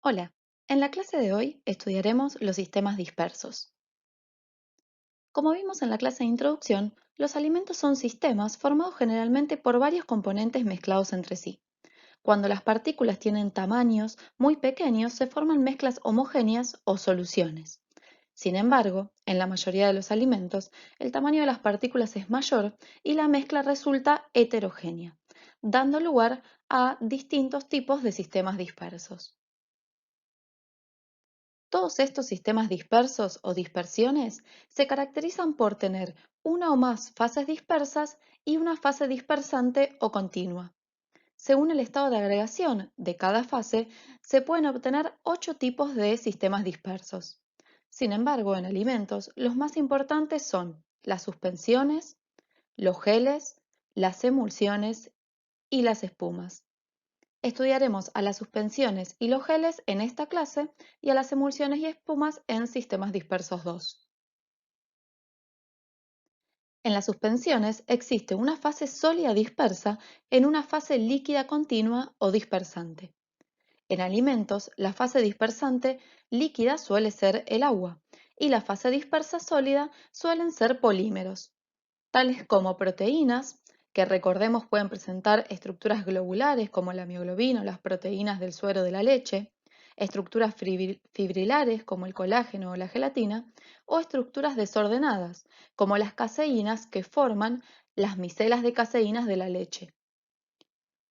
Hola, en la clase de hoy estudiaremos los sistemas dispersos. Como vimos en la clase de introducción, los alimentos son sistemas formados generalmente por varios componentes mezclados entre sí. Cuando las partículas tienen tamaños muy pequeños, se forman mezclas homogéneas o soluciones. Sin embargo, en la mayoría de los alimentos, el tamaño de las partículas es mayor y la mezcla resulta heterogénea, dando lugar a distintos tipos de sistemas dispersos. Todos estos sistemas dispersos o dispersiones se caracterizan por tener una o más fases dispersas y una fase dispersante o continua. Según el estado de agregación de cada fase, se pueden obtener 8 tipos de sistemas dispersos. Sin embargo, en alimentos, los más importantes son las suspensiones, los geles, las emulsiones y las espumas. Estudiaremos a las suspensiones y los geles en esta clase y a las emulsiones y espumas en sistemas dispersos 2. En las suspensiones existe una fase sólida dispersa en una fase líquida continua o dispersante. En alimentos, la fase dispersante líquida suele ser el agua y la fase dispersa sólida suelen ser polímeros, tales como proteínas, que recordemos pueden presentar estructuras globulares como la mioglobina o las proteínas del suero de la leche, estructuras fibrilares como el colágeno o la gelatina, o estructuras desordenadas como las caseínas que forman las micelas de caseínas de la leche.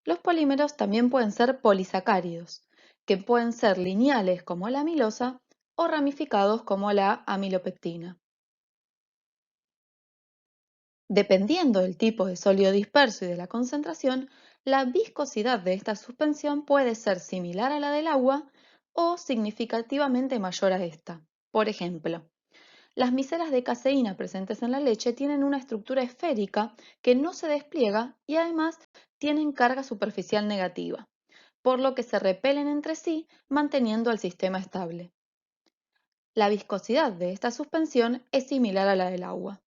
Los polímeros también pueden ser polisacáridos, que pueden ser lineales como la amilosa o ramificados como la amilopectina. Dependiendo del tipo de sólido disperso y de la concentración, la viscosidad de esta suspensión puede ser similar a la del agua o significativamente mayor a esta. Por ejemplo, las micelas de caseína presentes en la leche tienen una estructura esférica que no se despliega y además tienen carga superficial negativa, por lo que se repelen entre sí manteniendo el sistema estable. La viscosidad de esta suspensión es similar a la del agua.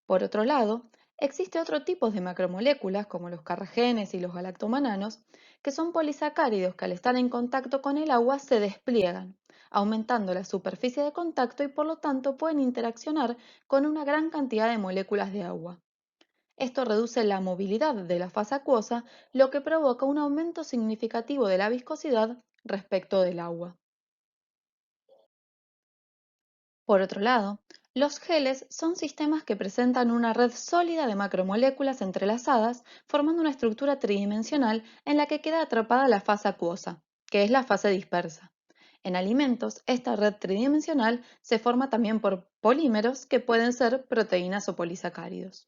Por otro lado, existe otro tipo de macromoléculas, como los carragenes y los galactomananos, que son polisacáridos que al estar en contacto con el agua se despliegan, aumentando la superficie de contacto y por lo tanto pueden interaccionar con una gran cantidad de moléculas de agua. Esto reduce la movilidad de la fase acuosa, lo que provoca un aumento significativo de la viscosidad respecto del agua. Por otro lado, los geles son sistemas que presentan una red sólida de macromoléculas entrelazadas, formando una estructura tridimensional en la que queda atrapada la fase acuosa, que es la fase dispersa. En alimentos, esta red tridimensional se forma también por polímeros que pueden ser proteínas o polisacáridos.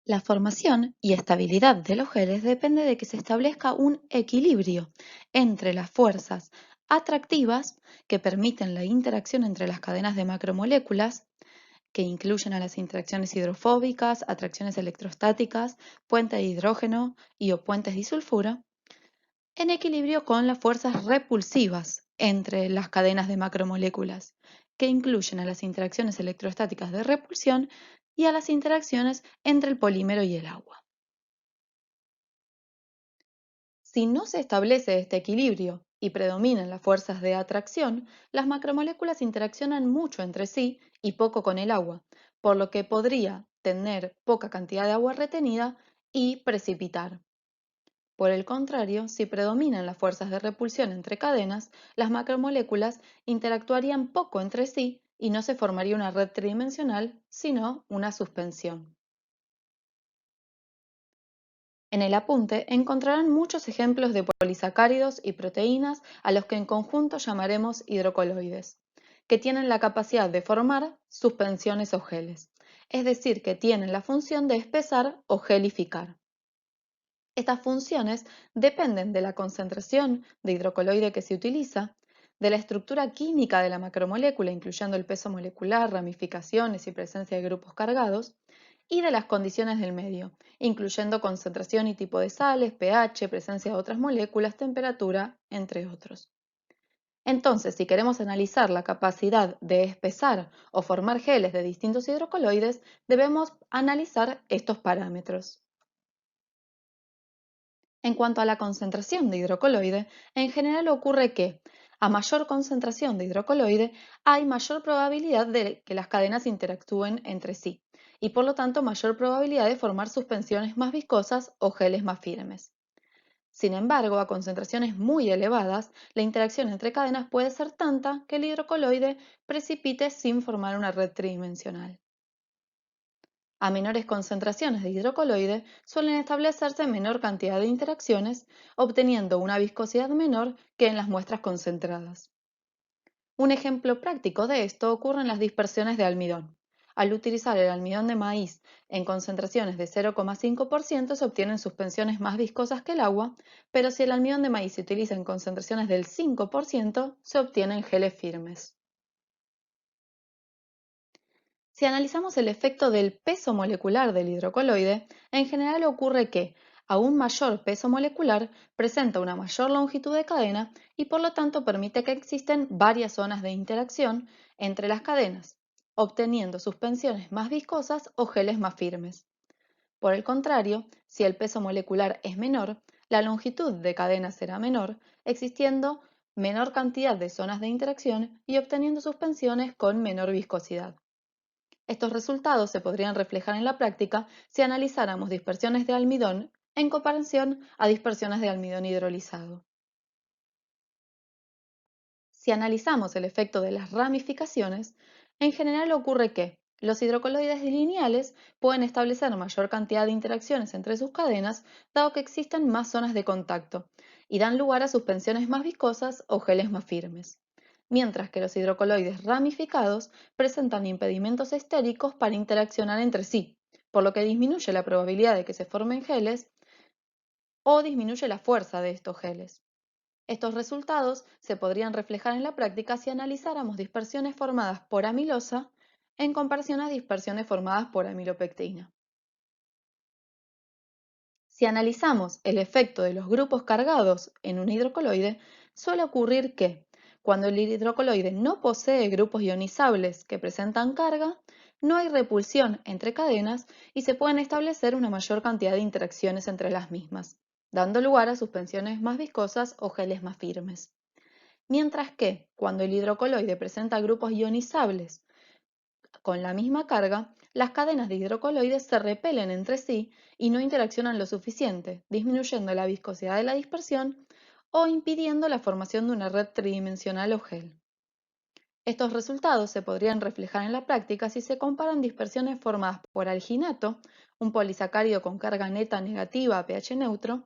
La formación y estabilidad de los geles depende de que se establezca un equilibrio entre las fuerzas atractivas que permiten la interacción entre las cadenas de macromoléculas, que incluyen a las interacciones hidrofóbicas, atracciones electrostáticas, puentes de hidrógeno y o puentes disulfuro, en equilibrio con las fuerzas repulsivas entre las cadenas de macromoléculas, que incluyen a las interacciones electrostáticas de repulsión y a las interacciones entre el polímero y el agua. Si no se establece este equilibrio y predominan las fuerzas de atracción, las macromoléculas interaccionan mucho entre sí y poco con el agua, por lo que podría tener poca cantidad de agua retenida y precipitar. Por el contrario, si predominan las fuerzas de repulsión entre cadenas, las macromoléculas interactuarían poco entre sí y no se formaría una red tridimensional, sino una suspensión. En el apunte encontrarán muchos ejemplos de polisacáridos y proteínas a los que en conjunto llamaremos hidrocoloides, que tienen la capacidad de formar suspensiones o geles, es decir, que tienen la función de espesar o gelificar. Estas funciones dependen de la concentración de hidrocoloide que se utiliza, de la estructura química de la macromolécula, incluyendo el peso molecular, ramificaciones y presencia de grupos cargados, y de las condiciones del medio, incluyendo concentración y tipo de sales, pH, presencia de otras moléculas, temperatura, entre otros. Entonces, si queremos analizar la capacidad de espesar o formar geles de distintos hidrocoloides, debemos analizar estos parámetros. En cuanto a la concentración de hidrocoloide, en general ocurre que a mayor concentración de hidrocoloide hay mayor probabilidad de que las cadenas interactúen entre sí y por lo tanto mayor probabilidad de formar suspensiones más viscosas o geles más firmes. Sin embargo, a concentraciones muy elevadas, la interacción entre cadenas puede ser tanta que el hidrocoloide precipite sin formar una red tridimensional. A menores concentraciones de hidrocoloide suelen establecerse menor cantidad de interacciones, obteniendo una viscosidad menor que en las muestras concentradas. Un ejemplo práctico de esto ocurre en las dispersiones de almidón. Al utilizar el almidón de maíz en concentraciones de 0,5% se obtienen suspensiones más viscosas que el agua, pero si el almidón de maíz se utiliza en concentraciones del 5%, se obtienen geles firmes. Si analizamos el efecto del peso molecular del hidrocoloide, en general ocurre que, a un mayor peso molecular, presenta una mayor longitud de cadena y por lo tanto permite que existen varias zonas de interacción entre las cadenas, obteniendo suspensiones más viscosas o geles más firmes. Por el contrario, si el peso molecular es menor, la longitud de cadena será menor, existiendo menor cantidad de zonas de interacción y obteniendo suspensiones con menor viscosidad. Estos resultados se podrían reflejar en la práctica si analizáramos dispersiones de almidón en comparación a dispersiones de almidón hidrolizado. Si analizamos el efecto de las ramificaciones, en general ocurre que los hidrocoloides lineales pueden establecer mayor cantidad de interacciones entre sus cadenas, dado que existen más zonas de contacto, y dan lugar a suspensiones más viscosas o geles más firmes, mientras que los hidrocoloides ramificados presentan impedimentos estéricos para interaccionar entre sí, por lo que disminuye la probabilidad de que se formen geles o disminuye la fuerza de estos geles. Estos resultados se podrían reflejar en la práctica si analizáramos dispersiones formadas por amilosa en comparación a dispersiones formadas por amilopectina. Si analizamos el efecto de los grupos cargados en un hidrocoloide, suele ocurrir que, cuando el hidrocoloide no posee grupos ionizables que presentan carga, no hay repulsión entre cadenas y se pueden establecer una mayor cantidad de interacciones entre las mismas, dando lugar a suspensiones más viscosas o geles más firmes. Mientras que, cuando el hidrocoloide presenta grupos ionizables con la misma carga, las cadenas de hidrocoloides se repelen entre sí y no interaccionan lo suficiente, disminuyendo la viscosidad de la dispersión o impidiendo la formación de una red tridimensional o gel. Estos resultados se podrían reflejar en la práctica si se comparan dispersiones formadas por alginato, un polisacárido con carga neta negativa a pH neutro,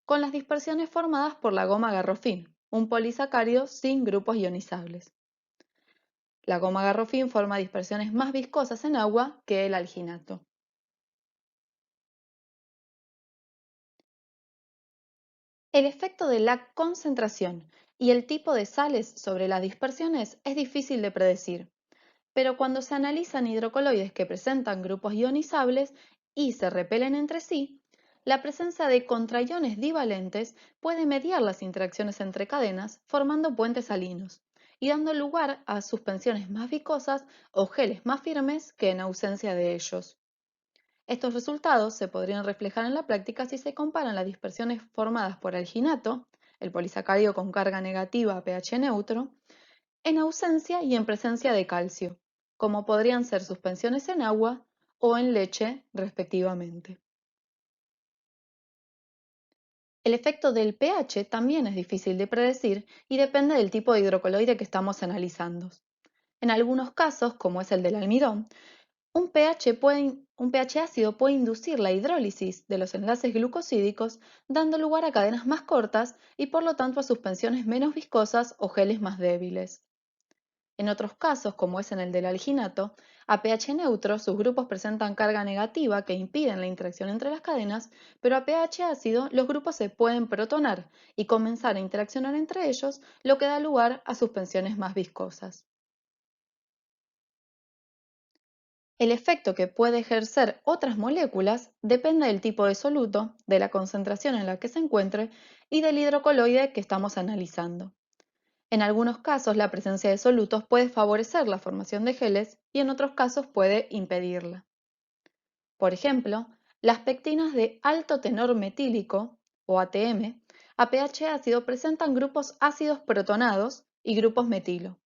con las dispersiones formadas por la goma garrofín, un polisacárido sin grupos ionizables. La goma garrofín forma dispersiones más viscosas en agua que el alginato. El efecto de la concentración y el tipo de sales sobre las dispersiones es difícil de predecir, pero cuando se analizan hidrocoloides que presentan grupos ionizables y se repelen entre sí, la presencia de contraiones divalentes puede mediar las interacciones entre cadenas formando puentes salinos y dando lugar a suspensiones más viscosas o geles más firmes que en ausencia de ellos. Estos resultados se podrían reflejar en la práctica si se comparan las dispersiones formadas por alginato, el polisacárido con carga negativa a pH neutro, en ausencia y en presencia de calcio, como podrían ser suspensiones en agua o en leche, respectivamente. El efecto del pH también es difícil de predecir y depende del tipo de hidrocoloide que estamos analizando. En algunos casos, como es el del almidón, un pH ácido puede inducir la hidrólisis de los enlaces glucosídicos, dando lugar a cadenas más cortas y por lo tanto a suspensiones menos viscosas o geles más débiles. En otros casos, como es en el del alginato, a pH neutro sus grupos presentan carga negativa que impiden la interacción entre las cadenas, pero a pH ácido los grupos se pueden protonar y comenzar a interaccionar entre ellos, lo que da lugar a suspensiones más viscosas. El efecto que puede ejercer otras moléculas depende del tipo de soluto, de la concentración en la que se encuentre y del hidrocoloide que estamos analizando. En algunos casos, la presencia de solutos puede favorecer la formación de geles y en otros casos puede impedirla. Por ejemplo, las pectinas de alto tenor metílico o ATM, a pH ácido presentan grupos ácidos protonados y grupos metilo.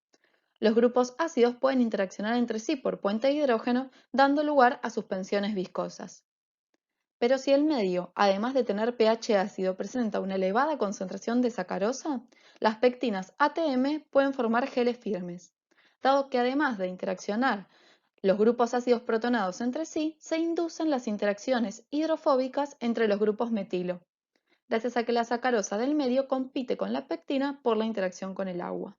Los grupos ácidos pueden interaccionar entre sí por puente de hidrógeno, dando lugar a suspensiones viscosas. Pero si el medio, además de tener pH ácido, presenta una elevada concentración de sacarosa, las pectinas ATM pueden formar geles firmes, dado que además de interaccionar los grupos ácidos protonados entre sí, se inducen las interacciones hidrofóbicas entre los grupos metilo, gracias a que la sacarosa del medio compite con la pectina por la interacción con el agua.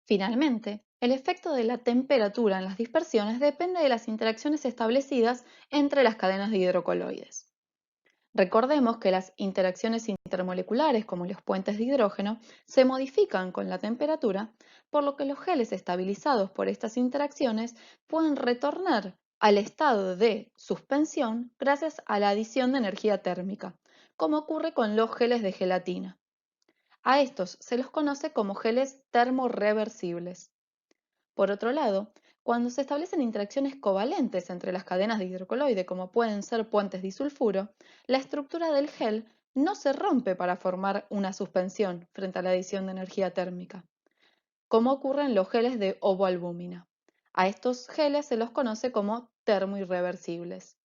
Finalmente, el efecto de la temperatura en las dispersiones depende de las interacciones establecidas entre las cadenas de hidrocoloides. Recordemos que las interacciones intermoleculares, como los puentes de hidrógeno, se modifican con la temperatura, por lo que los geles estabilizados por estas interacciones pueden retornar al estado de suspensión gracias a la adición de energía térmica, como ocurre con los geles de gelatina. A estos se los conoce como geles termorreversibles. Por otro lado, cuando se establecen interacciones covalentes entre las cadenas de hidrocoloide, como pueden ser puentes disulfuro, la estructura del gel no se rompe para formar una suspensión frente a la adición de energía térmica, como ocurre en los geles de ovoalbúmina. A estos geles se los conoce como termoirreversibles.